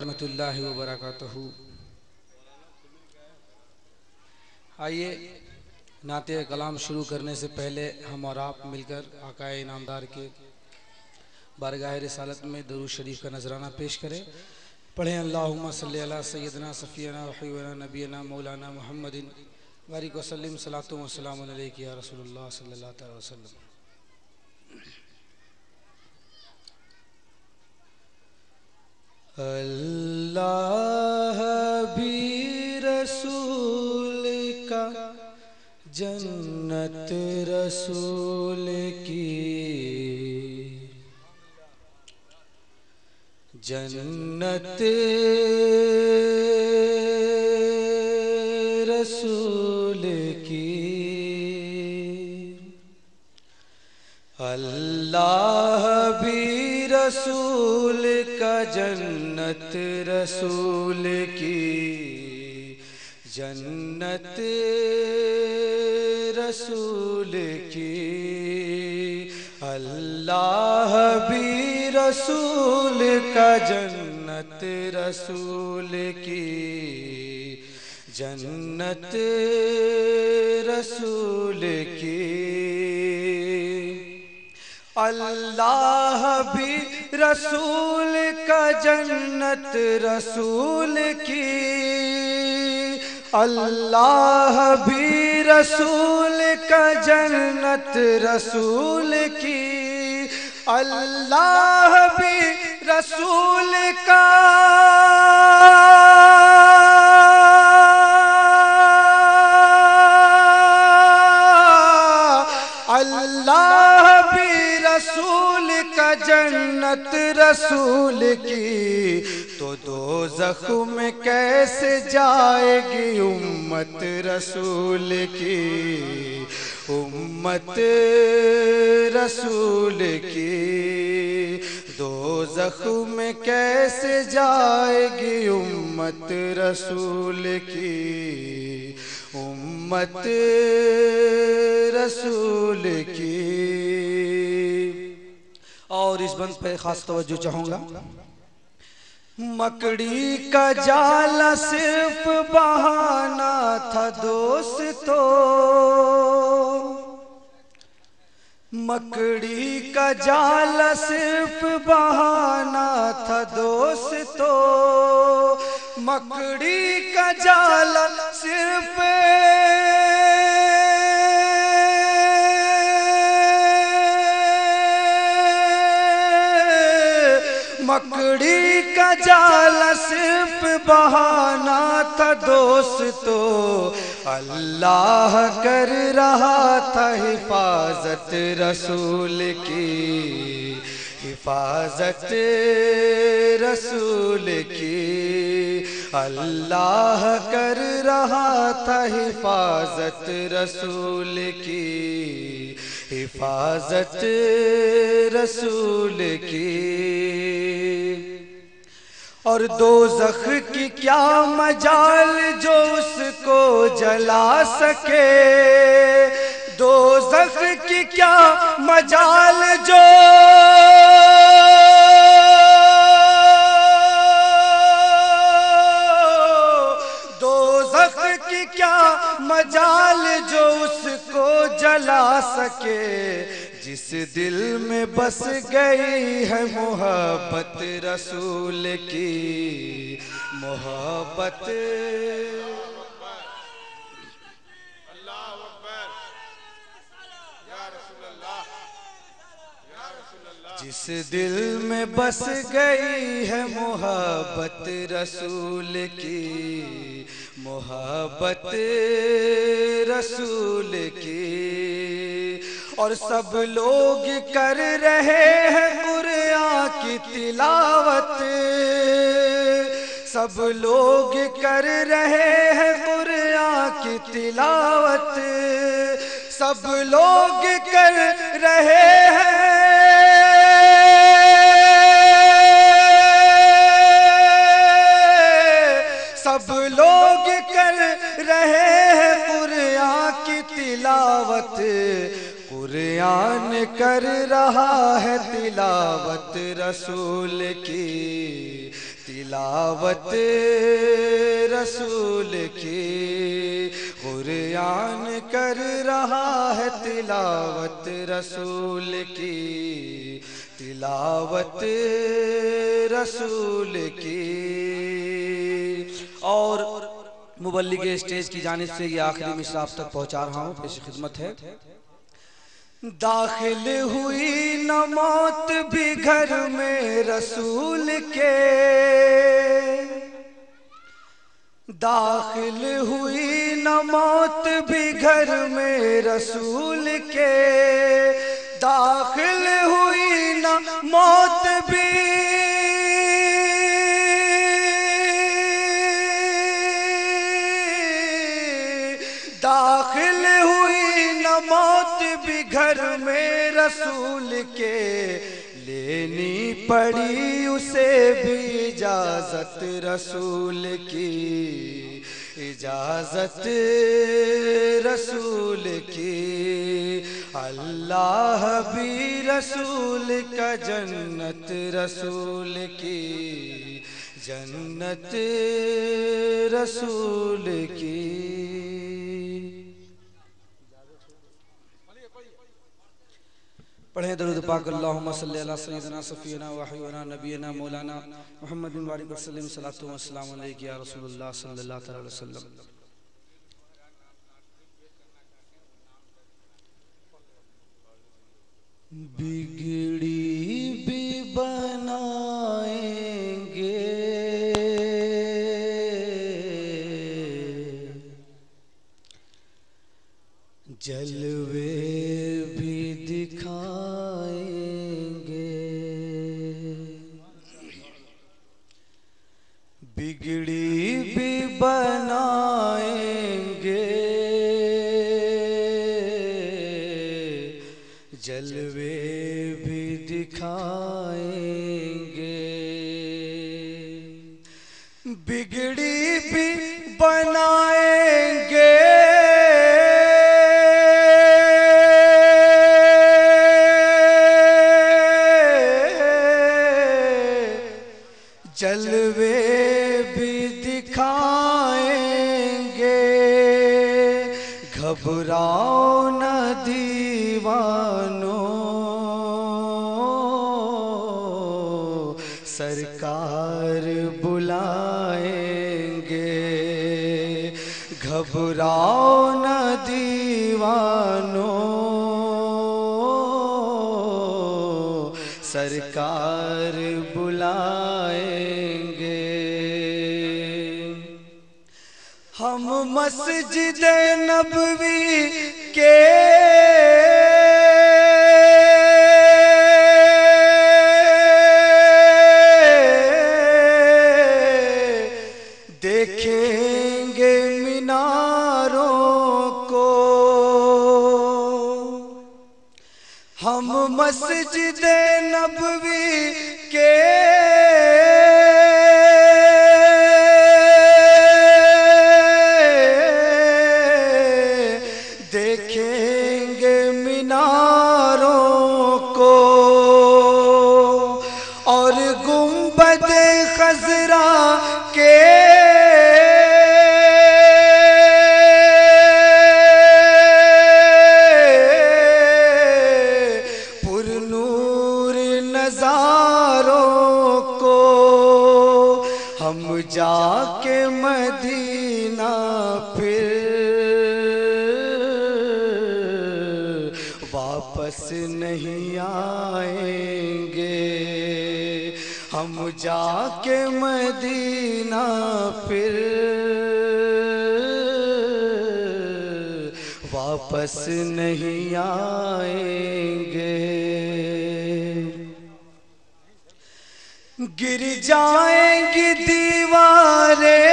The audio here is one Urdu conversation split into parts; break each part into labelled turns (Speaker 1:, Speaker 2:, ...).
Speaker 1: رحمۃ اللہ وبرکاتہ۔ آئیے نعت کلام شروع کرنے سے پہلے ہم اور آپ مل کر آقا انعامدار کے بارگاہ رسالت میں درود شریف کا نذرانہ پیش کریں۔ پڑھیں اللہم صلی علی سیدنا صفینا وحبیبنا نبینا مولانا محمد بارک وسلم صلاۃ و سلام علیک یا رسول اللہ صلی اللہ علیہ وسلم۔ اللہ بھی رسول کا جنت رسول کی، جنت رسول کی، اللہ بھی رسول کا جنت رسول کی، جنت رسول کی، اللہ بھی رسول کا جنت رسول کی، جنت رسول کی، اللہ بھی رسول کا جنت رسول کی، اللہ بھی رسول کا جنت رسول کی، اللہ بھی رسول کا رسول کا جنت رسول کی، تو دوزخ میں کیسے جائے گی امت رسول کی، امت رسول کی، دوزخ میں کیسے جائے گی امت رسول کی، امت رسول کی۔ اور اس بند پہ خاص توجہ چاہوں گا۔ مکڑی کا جال صرف بہانہ تھا دوستو، مکڑی کا جال صرف بہانہ تھا دوستو، مکڑی کا جال صرف مکڑی کا جال صرف بہانہ تھا دوستو، اللہ کر رہا تھا حفاظت رسول کی، حفاظت رسول کی، اللہ کر رہا تھا حفاظت رسول کی، حفاظت رسول کی۔ اور دوزخ کی کیا مجال جو اس کو جلا سکے، دوزخ کی کیا مجال جو دوزخ کی کیا مجال جو اس کو جلا سکے، جس دل میں بس گئی ہے محبت رسول کی، محبت جس دل میں بس گئی ہے محبت رسول کی، محبت رسول کی، اور سب لوگ کر رہے ہیں قرآن کی تلاوت، سب لوگ کر رہے ہیں قرآن کی تلاوت، سب لوگ کر رہے ہیں سب لوگ کر رہے ہیں قرآن کی تلاوت، قرآن کر رہا ہے تلاوت رسول کی، تلاوت رسول کی، قرآن کر رہا ہے تلاوت رسول کی، تلاوت رسول کی۔ اور مبلغ اسٹیج کی جانب سے یہ آخری مصرع آپ تک پہنچا رہا ہوں، پیش خدمت ہے۔ داخل ہوئی نہ موت بھی گھر میں رسول کے، داخل ہوئی نہ موت بھی گھر میں رسول کے، داخل ہوئی نہ موت بھی داخل ہوئی نہ موت بھی گھر میں رسول کے، لینی پڑی اسے بھی اجازت رسول کی، اجازت رسول کی۔ اللہ بھی رسول کا، جنت رسول کی، جنت رسول کی۔ پڑھیں درود پاک، اللہم صلی علی سیدنا صفینا و حبیبنا نبینا مولانا محمد بن وآلہ وسلم، صلاۃ و سلام علیک یا رسول اللہ صلی اللہ علیہ وسلم۔ بگڑی بھی بنائیں گے، جلوے بھی دکھائیں گے، بگڑی بھی بنائیں گے، جلوے بھی دکھائیں گے، بگڑی بھی بنائیں گے، جلوے بھی دکھائیں گے، گھبراؤ نہ دیوانو، سرکار بلائیں گے، گھبراؤ نہ دیوانو، سرکار بلائیں گے۔ ہم مسجد نبوی کے دیکھیں گے میناروں کو، ہم مسجد نبوی کے دیکھیں گے میناروں کو، اور گنبد خضرا کے نظاروں کو، ہم جا کے مدینہ پھر واپس نہیں آئیں گے، ہم جا کے مدینہ پھر واپس نہیں آئیں گے۔ گر جائیں گی دیواریں،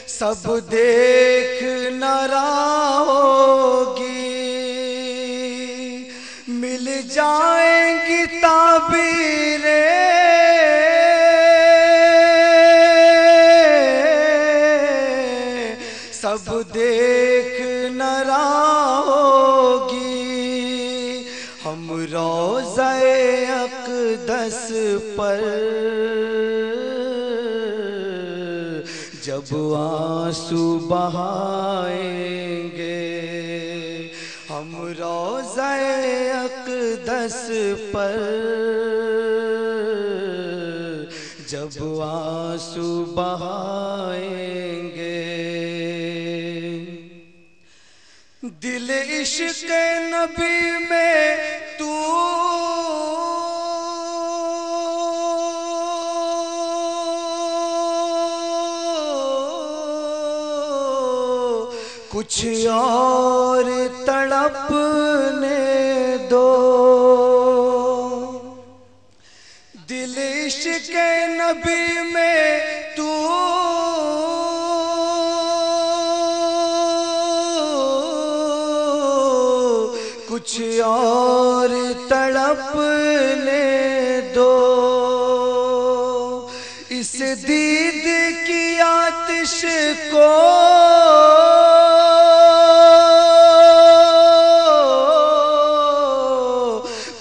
Speaker 1: سب دیکھ نہ رہا ہوگی، مل جائیں گی تعبیریں، سب دیکھ نہ رہا ہوگی،
Speaker 2: روضہ اقدس پر جب آنسو بہائیں گے، ہم روضہ اقدس پر جب آنسو بہائیں گے، دل عشق نبی میں تو کچھ اور تڑپنے دو، دل عشق نبی میں تو کچھ اور تڑپنے دو، اس دید کی آتش کو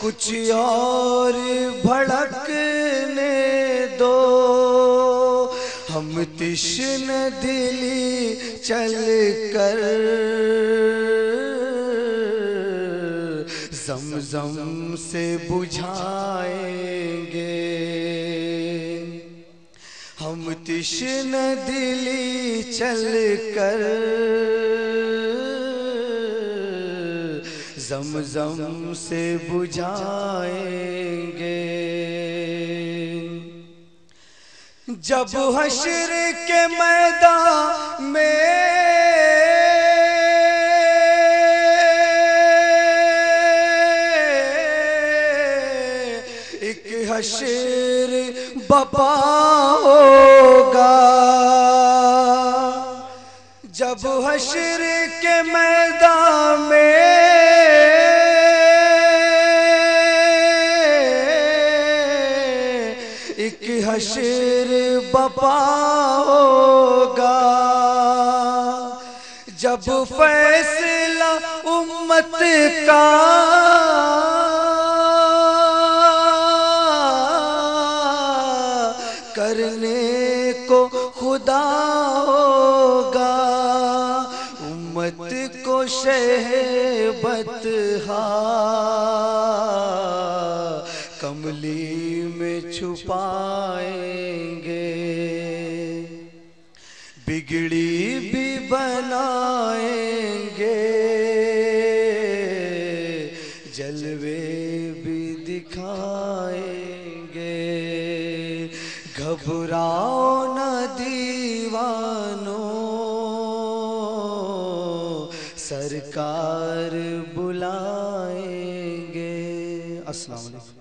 Speaker 2: کچھ اور بھڑکنے دو، ہم تشن دلی چل کر زمزم سے بجھائیں گے، ہم تشن دلی چل کر زمزم سے بجھائیں گے، جب حشر کے میدان میں ایک حشر بپا ہوگا، جب حشر کے میدان میں ایک حشر بپا ہوگا، جب فیصلہ امت کا کرنے کو خدا ہوگا، امت کو شہبت کملی میں چھپائیں گے، بگڑی بھی بنائیں گے، جلوے بھی دکھائیں گے، گھبراؤ نہ دیوانوں، سرکار بلائیں گے۔ السلام علیکم۔